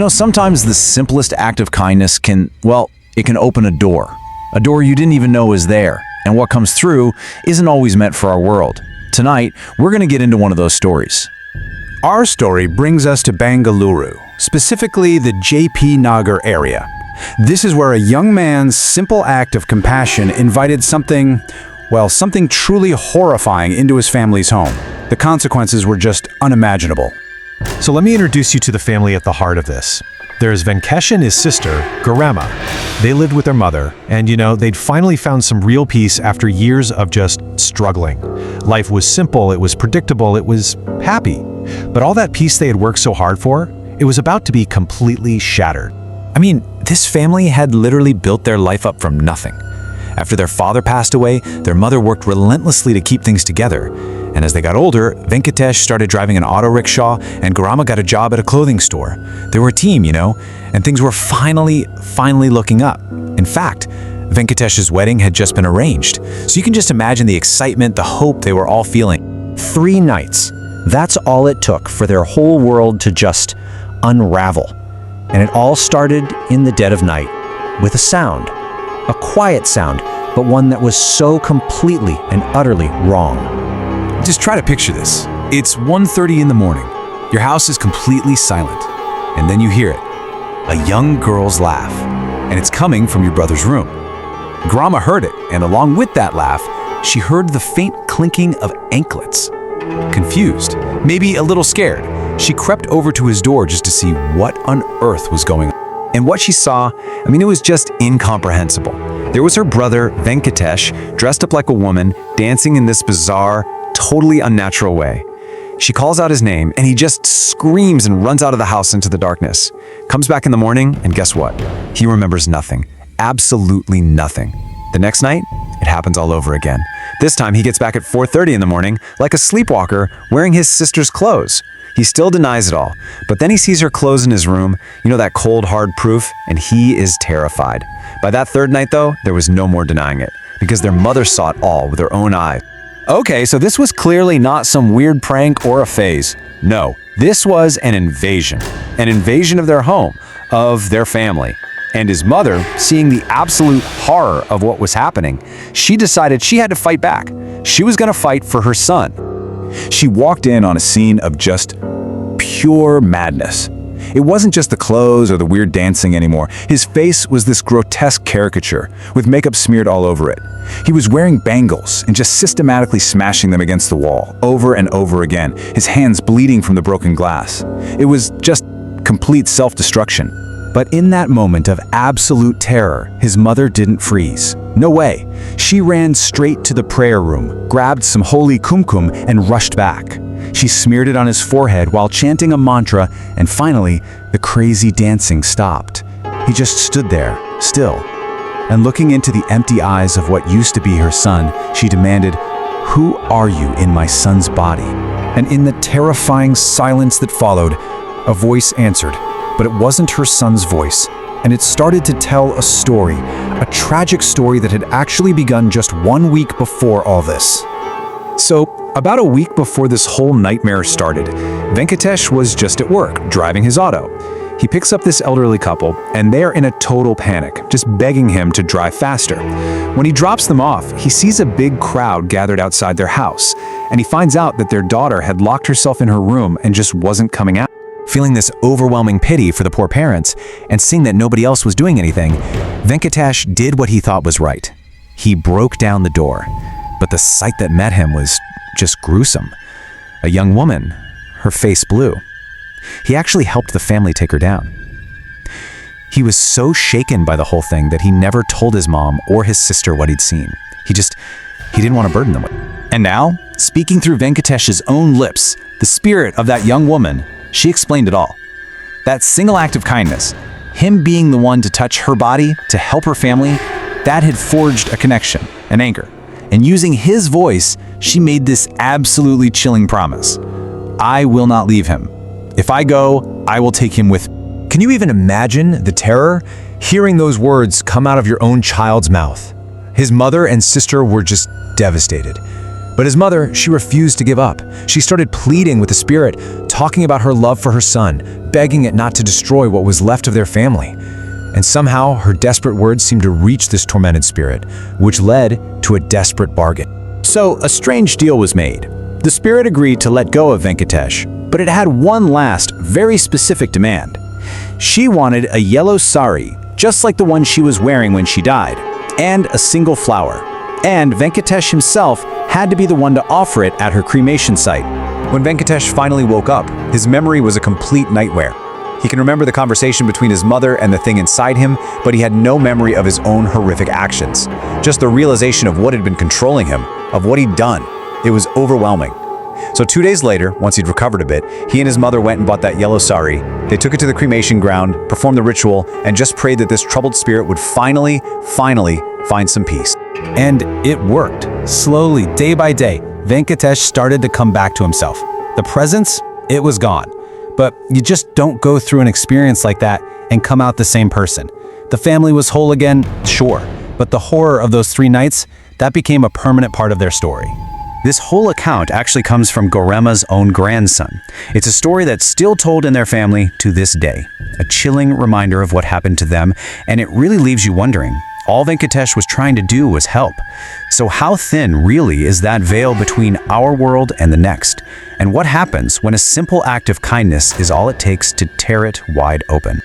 Sometimes the simplest act of kindness can, well, it can open a door you didn't even know was there, and what comes through isn't always meant for our world. Tonight, we're going to get into one of those stories. Our story brings us to Bengaluru, specifically the J.P. Nagar area. This is where a young man's simple act of compassion invited something truly horrifying into his family's home. The consequences were just unimaginable. So let me introduce you to the family at the heart of this. There's Venkesh and his sister, Garama. They lived with their mother, and they'd finally found some real peace after years of just struggling. Life was simple, it was predictable, it was happy. But all that peace they had worked so hard for, it was about to be completely shattered. This family had literally built their life up from nothing. After their father passed away, their mother worked relentlessly to keep things together. And as they got older, Venkatesh started driving an auto rickshaw and Garama got a job at a clothing store. They were a team, and things were finally looking up. In fact, Venkatesh's wedding had just been arranged. So you can just imagine the excitement, the hope they were all feeling. 3 nights. That's all it took for their whole world to just unravel. And it all started in the dead of night with a sound. A quiet sound, but one that was so completely and utterly wrong. Just try to picture this. It's 1:30 in the morning. Your house is completely silent. And then you hear it. A young girl's laugh. And it's coming from your brother's room. Grandma heard it, and along with that laugh, she heard the faint clinking of anklets. Confused, maybe a little scared, she crept over to his door just to see what on earth was going on. And what she saw, it was just incomprehensible. There was her brother, Venkatesh, dressed up like a woman, dancing in this bizarre, totally unnatural way. She calls out his name, and he just screams and runs out of the house into the darkness. Comes back in the morning, and guess what? He remembers nothing. Absolutely nothing. The next night, it happens all over again. This time, he gets back at 4:30 in the morning, like a sleepwalker, wearing his sister's clothes. He still denies it all, but then he sees her clothes in his room, that cold, hard proof, and he is terrified. By that 3rd night, though, there was no more denying it, because their mother saw it all with her own eyes. Okay, so this was clearly not some weird prank or a phase. No, this was an invasion of their home, of their family. And his mother, seeing the absolute horror of what was happening, she decided she had to fight back. She was going to fight for her son. She walked in on a scene of just pure madness. It wasn't just the clothes or the weird dancing anymore. His face was this grotesque caricature, with makeup smeared all over it. He was wearing bangles and just systematically smashing them against the wall, over and over again, his hands bleeding from the broken glass. It was just complete self-destruction. But in that moment of absolute terror, his mother didn't freeze. No way. She ran straight to the prayer room, grabbed some holy kumkum, and rushed back. She smeared it on his forehead while chanting a mantra, and finally, the crazy dancing stopped. He just stood there, still. And looking into the empty eyes of what used to be her son, she demanded, "Who are you in my son's body?" And in the terrifying silence that followed, a voice answered. But it wasn't her son's voice, and it started to tell a story, a tragic story that had actually begun just 1 week before all this. So, about a week before this whole nightmare started, Venkatesh was just at work, driving his auto. He picks up this elderly couple, and they're in a total panic, just begging him to drive faster. When he drops them off, he sees a big crowd gathered outside their house, and he finds out that their daughter had locked herself in her room and just wasn't coming out. Feeling this overwhelming pity for the poor parents, and seeing that nobody else was doing anything, Venkatesh did what he thought was right. He broke down the door, but the sight that met him was just gruesome. A young woman, her face blue. He actually helped the family take her down. He was so shaken by the whole thing that he never told his mom or his sister what he'd seen. He didn't want to burden them with it. And now, speaking through Venkatesh's own lips, the spirit of that young woman, she explained it all. That single act of kindness, him being the one to touch her body, to help her family, that had forged a connection, an anchor. And using his voice, she made this absolutely chilling promise. I will not leave him. If I go, I will take him with me. Can you even imagine the terror? Hearing those words come out of your own child's mouth. His mother and sister were just devastated. But his mother, she refused to give up. She started pleading with the spirit, talking about her love for her son, begging it not to destroy what was left of their family. And somehow, her desperate words seemed to reach this tormented spirit, which led to a desperate bargain. So, a strange deal was made. The spirit agreed to let go of Venkatesh, but it had one last, very specific demand. She wanted a yellow sari, just like the one she was wearing when she died, and a single flower. And Venkatesh himself had to be the one to offer it at her cremation site. When Venkatesh finally woke up, his memory was a complete nightmare. He can remember the conversation between his mother and the thing inside him, but he had no memory of his own horrific actions. Just the realization of what had been controlling him, of what he'd done. It was overwhelming. So 2 days later, once he'd recovered a bit, he and his mother went and bought that yellow sari. They took it to the cremation ground, performed the ritual, and just prayed that this troubled spirit would finally find some peace. And it worked. Slowly, day by day, Venkatesh started to come back to himself. The presence, it was gone. But you just don't go through an experience like that and come out the same person. The family was whole again, sure, but the horror of those 3 nights, that became a permanent part of their story. This whole account actually comes from Gorema's own grandson. It's a story that's still told in their family to this day. A chilling reminder of what happened to them, and it really leaves you wondering. All Venkatesh was trying to do was help. So how thin really is that veil between our world and the next? And what happens when a simple act of kindness is all it takes to tear it wide open?